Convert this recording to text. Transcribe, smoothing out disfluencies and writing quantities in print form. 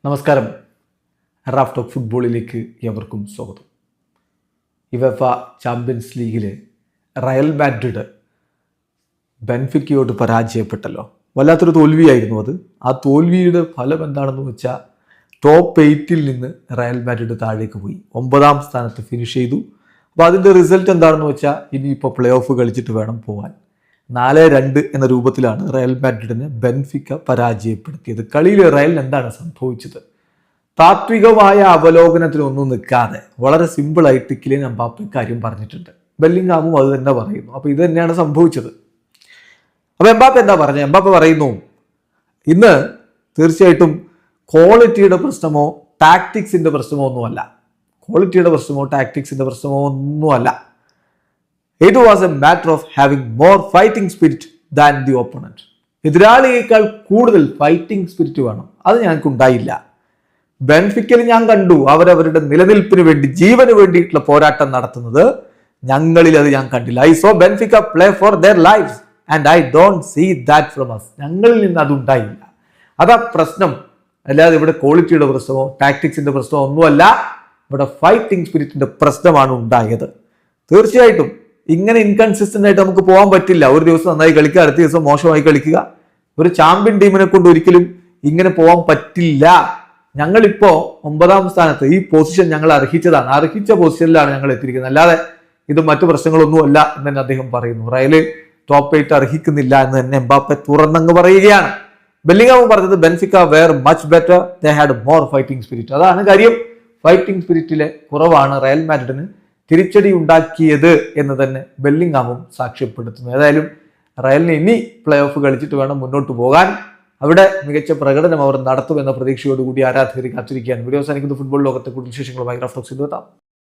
നമസ്കാരം. Raf talk ഫുട്ബോളിലേക്ക് എവർക്കും സ്വാഗതം. യുവേഫ ചാമ്പ്യൻസ് ലീഗിൽ റയൽ മാഡ്രിഡ് ബെൻഫിക്കയോട് പരാജയപ്പെട്ടല്ലോ. വല്ലാത്തൊരു തോൽവിയായിരുന്നു അത്. ആ തോൽവിയുടെ ഫലം എന്താണെന്ന് വെച്ചാൽ ടോപ്പ് 8 നിന്ന് റയൽ മാഡ്രിഡ് താഴേക്ക് പോയി, 9ാം സ്ഥാനത്ത് ഫിനിഷ് ചെയ്തു. അപ്പോൾ അതിൻ്റെ റിസൾട്ട് എന്താണെന്ന് വെച്ചാൽ ഇനിയിപ്പോൾ പ്ലേ ഓഫ് കളിച്ചിട്ട് വേണം പോകാൻ. 4-2 എന്ന രൂപത്തിലാണ് റയൽ മാഡ്രിഡിനെ ബെൻഫിക്ക പരാജയപ്പെടുത്തിയത്. കളിയിൽ റയലിന് എന്താണ് സംഭവിച്ചത്? താത്വികമായ അവലോകനത്തിലൊന്നും നിൽക്കാതെ വളരെ സിമ്പിളായിട്ട് കിലിയൻ എംബാപ്പെ കാര്യം പറഞ്ഞിട്ടുണ്ട്. ബെല്ലിംഗ്ഹാമും അത് തന്നെ പറയുന്നു. അപ്പോൾ ഇത് തന്നെയാണ് സംഭവിച്ചത്. അപ്പോൾ എംബാപ്പെ എന്താ പറഞ്ഞത്? എംബാപ്പെ പറയുന്നു, ഇന്ന് തീർച്ചയായിട്ടും ക്വാളിറ്റിയുടെ പ്രശ്നമോ ടാക്ടിക്സിൻ്റെ പ്രശ്നമോ ഒന്നുമല്ല. ക്വാളിറ്റിയുടെ പ്രശ്നമോ ടാക്ടിക്സിൻ്റെ പ്രശ്നമോ ഒന്നുമല്ല. It was a matter of having more fighting spirit than the opponent. എതിരാളിയേക്കാൾ കൂടുതൽ ഫൈറ്റിംഗ് സ്പിരിറ്റ് വേണം. അത് ഞങ്ങൾക്ക് ഉണ്ടായില്ല. ബെൻഫിക്കയിൽ ഞാൻ കണ്ടു അവരവരുടെ നിലനിൽപ്പിന് വേണ്ടി, ജീവന് വേണ്ടിയിട്ടുള്ള പോരാട്ടം നടത്തുന്നത്. ഞങ്ങളിൽ അത് ഞാൻ കണ്ടില്ല. I saw Benfica play for their lives and I don't see that from us. ഞങ്ങളിൽ നിന്ന് അതുണ്ടായില്ല. അതാ പ്രശ്നം. അല്ലാതെ ഇവിടെ ക്വാളിറ്റിയുടെ പ്രശ്നമോ ടാക്ടിക്സിന്റെ പ്രശ്നമോ ഒന്നുമല്ല. ഇവിടെ ഫൈറ്റിംഗ് സ്പിരിറ്റിന്റെ പ്രശ്നമാണ് ഉണ്ടായത്. തീർച്ചയായിട്ടും ഇങ്ങനെ ഇൻകൺസിസ്റ്റന്റ് ആയിട്ട് നമുക്ക് പോകാൻ പറ്റില്ല. ഒരു ദിവസം നന്നായി കളിക്കുക, അടുത്ത ദിവസം മോശമായി കളിക്കുക. ഒരു ചാമ്പ്യൻ ടീമിനെ കൊണ്ട് ഒരിക്കലും ഇങ്ങനെ പോകാൻ പറ്റില്ല. ഞങ്ങളിപ്പോ 9ാം സ്ഥാനത്ത്, ഈ പൊസിഷൻ ഞങ്ങൾ അർഹിച്ചതാണ്. അർഹിച്ച പൊസിഷനിലാണ് ഞങ്ങൾ എത്തിയിരിക്കുന്നത്. അല്ലാതെ ഇത് മറ്റു പ്രശ്നങ്ങളൊന്നും അല്ല എന്ന് തന്നെ അദ്ദേഹം പറയുന്നു. റയല് ടോപ്പ് 8 അർഹിക്കുന്നില്ല എന്ന് തന്നെ എംബാപ്പെ തുറന്നങ്ങ് പറയുകയാണ്. ബെല്ലിംഗ്ഹാം പറഞ്ഞത് Benfica were much better, they had more fighting spirit. അതാണ് കാര്യം. ഫൈറ്റിംഗ് സ്പിരിറ്റിലെ കുറവാണ് റയൽ മാഡ്രിഡിന് തിരിച്ചടി ഉണ്ടാക്കിയത് എന്ന് തന്നെ ബെല്ലിംഗ്ഹാമും സാക്ഷ്യപ്പെടുത്തുന്നു. ഏതായാലും റയലിന് ഇനി പ്ലേ ഓഫ് കളിച്ചിട്ട് വേണം മുന്നോട്ട് പോകാൻ. അവിടെ മികച്ച പ്രകടനം അവർ നടത്തുമെന്ന പ്രതീക്ഷയോടുകൂടി ആരാധകർ കാത്തിരിക്കുകയാണ്. വീഡിയോ അവസാനിക്കുന്ന ഫുട്ബോൾ ലോകത്തെ കൂടുതൽ വിശേഷങ്ങളുമായി റാഫ് ടോക്സിൽ എത്താം.